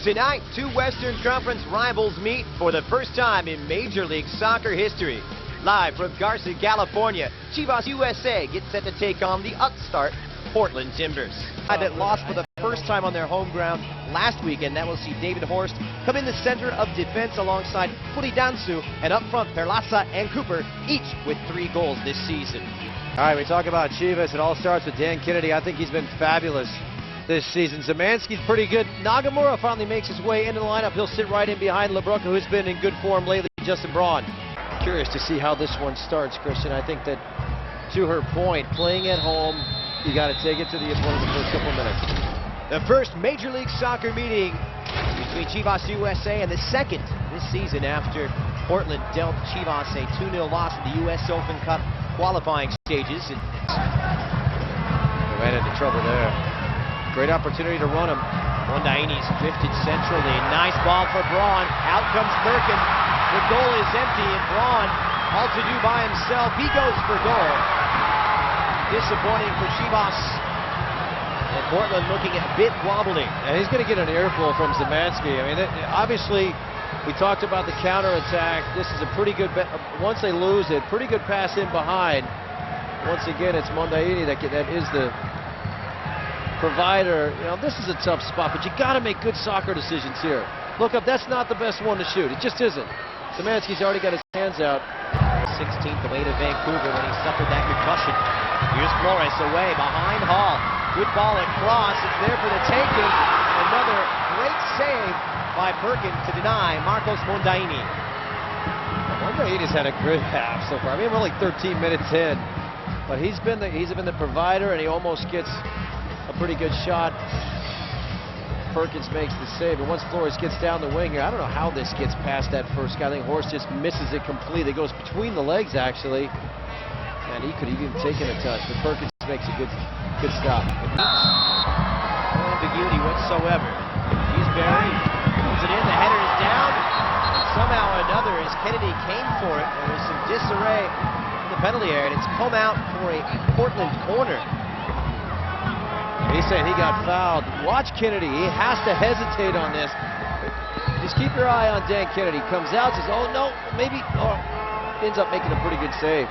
Tonight, two Western Conference rivals meet for the first time in Major League Soccer history. Live from Garza, California, Chivas USA gets set to take on the upstart Portland Timbers. That lost for the first time on their home ground last weekend. That will see David Horst come in the center of defense alongside Furidansu, and up front Perlaza and Cooper, each with 3 goals this season. All right, we talk about Chivas. It all starts with Dan Kennedy. I think he's been fabulous this season. Zemansky's pretty good. Nagamura finally makes his way into the lineup. He'll sit right in behind LeBruck, who's been in good form lately. Justin Braun. Curious to see how this one starts, Christian. I think that, to her point, playing at home, you got to take it to the opponent the first couple minutes. The first Major League Soccer meeting between Chivas USA and the second this season after Portland dealt Chivas a 2-0 loss in the U.S. Open Cup qualifying stages. They ran into trouble there. Great opportunity to run him. Mondaini's drifted centrally. Nice ball for Braun. Out comes Merkin. The goal is empty, and Braun, all to do by himself. He goes for goal. Disappointing for Chivas. And Portland looking a bit wobbly. And he's going to get an earful from Zemansky. I mean, obviously, we talked about the counterattack. This is a pretty good, once they lose it, pretty good pass in behind. Once again, it's Mondaini that is the provider. You know, this is a tough spot, but you got to make good soccer decisions here. Look up, that's not the best one to shoot. It just isn't. Zemansky's already got his hands out. 16th away to Vancouver when he suffered that concussion. Here's Flores away behind Hall. Good ball across. It's there for the taking. Another great save by Perkin to deny Marcos Mondaini. Mondaini's had a good half so far. I mean, we're only 13 minutes in, but he's been the provider, and he almost gets a pretty good shot. Perkins makes the save, and once Flores gets down the wing here, I don't know how this gets past that first guy. I think Horst just misses it completely. It goes between the legs, actually, and he could have even taken a touch, but Perkins makes a good stop. No ambiguity whatsoever. He's buried, puts it in, the header is down, and somehow or another, as Kennedy came for it, there was some disarray in the penalty area, and it's come out for a Portland corner. He's saying he got fouled. Watch Kennedy. He has to hesitate on this. Just keep your eye on Dan Kennedy. Comes out, says, oh, no, maybe. Oh, ends up making a pretty good save.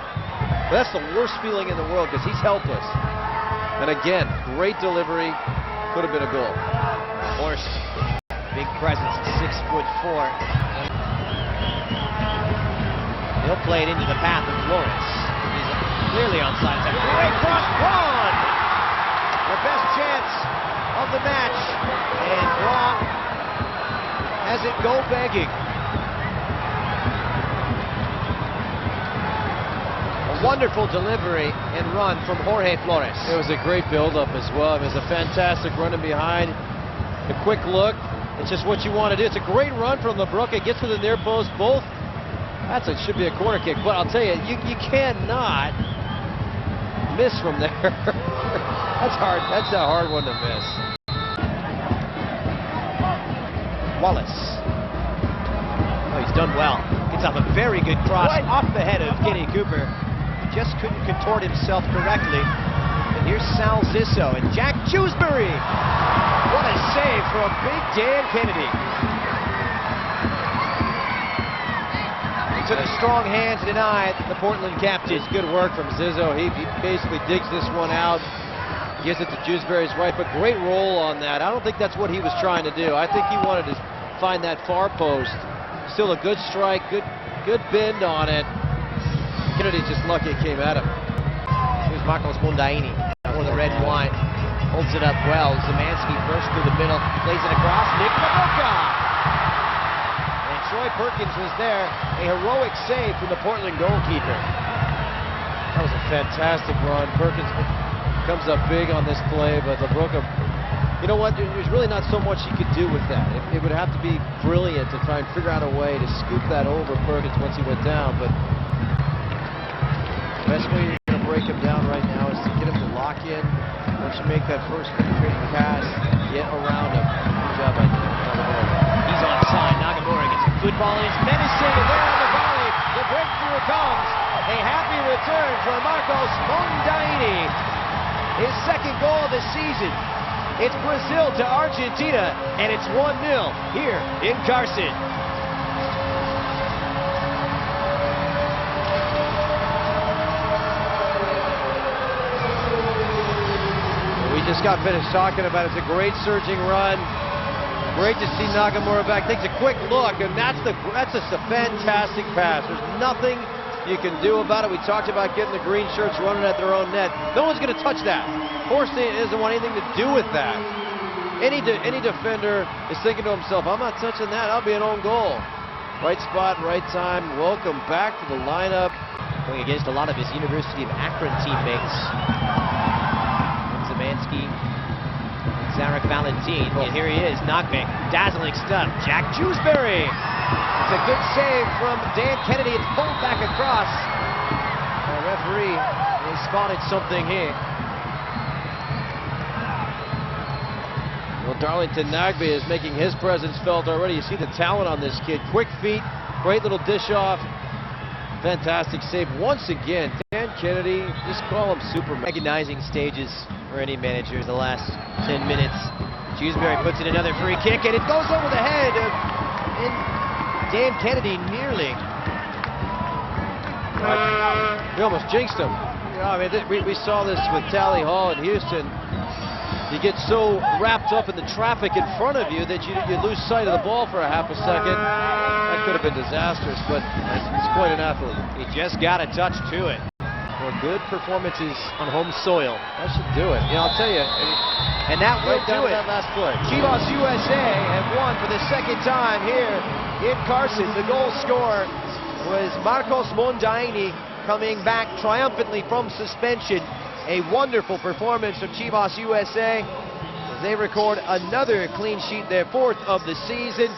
But that's the worst feeling in the world because he's helpless. And again, great delivery. Could have been a goal. Horst, big presence, 6'4". He'll play it into the path of Flores. He's clearly onside. Great cross, Braun! The best chance of the match, and Braun has it go begging. A wonderful delivery and run from Jorge Flores. It was a great build-up as well. It was a fantastic running behind. A quick look. It's just what you want to do. It's a great run from LeBruck. It gets to the near post. Both. Should be a corner kick. But I'll tell you, you cannot miss from there. That's hard. That's a hard one to miss. Wallace. Oh, he's done well. Gets off a very good cross off the head of Kenny Cooper. Just couldn't contort himself correctly. And here's Sal Zissou and Jack Jewsbury. What a save from big Dan Kennedy. He took a strong hand to deny the Portland captain. It's good work from Zissou. He basically digs this one out. Gives it to Jewsbury's right, but great roll on that. I don't think that's what he was trying to do. I think he wanted to find that far post. Still a good strike, good bend on it. Kennedy's just lucky it came at him. Here's Marcos Mondaini for the red and white. Holds it up well. Zemansky bursts through the middle, plays it across. Nick Laboca! And Troy Perkins was there. A heroic save from the Portland goalkeeper. That was a fantastic run. Perkins comes up big on this play, but LeBruck, you know what, there's really not so much he could do with that. It would have to be brilliant to try and figure out a way to scoop that over Perkins once he went down, but the best way you're going to break him down right now is to get him to lock in. Once you make that first penetrating pass, get around him. Good job by Nagamura. He's onside. Nagamura gets a good ball. He's menacing, and there on the volley, the breakthrough comes. A happy return for Marcos Mondaini. His second goal of the season. It's Brazil to Argentina, and it's 1-0 here in Carson. We just got finished talking about it. It's a great surging run. Great to see Nagamura back. Takes a quick look, and that's just a fantastic pass. There's nothing you can do about it. We talked about getting the green shirts running at their own net. No one's going to touch that. Forster doesn't want anything to do with that. Any defender is thinking to himself, I'm not touching that. I'll be an own goal. Right spot, right time. Welcome back to the lineup. Going against a lot of his University of Akron teammates. Zemansky, Zarek Valentin, and here he is, knockback, dazzling stuff. Jack Jewsbury. It's a good save from Dan Kennedy. It's pulled back across. The referee, they spotted something here. Well, Darlington Nagbe is making his presence felt already. You see the talent on this kid. Quick feet, great little dish off. Fantastic save once again. Dan Kennedy, just call him Superman. Recognizing stages for any manager the last 10 minutes. Jewsbury puts in another free kick, and it goes over the head of Dan Kennedy nearly. He almost jinxed him. You know, I mean, we saw this with Tally Hall in Houston. You get so wrapped up in the traffic in front of you that you lose sight of the ball for a half a second. That could have been disastrous, but he's quite an athlete. He just got a touch to it. Well, good performances on home soil. That should do it. You know, I'll tell you. And that will right do it. That last play. Chivas USA have won for the second time here in Carson. The goal scorer was Marcos Mondaini, coming back triumphantly from suspension. A wonderful performance from Chivas USA as they record another clean sheet, their 4th of the season.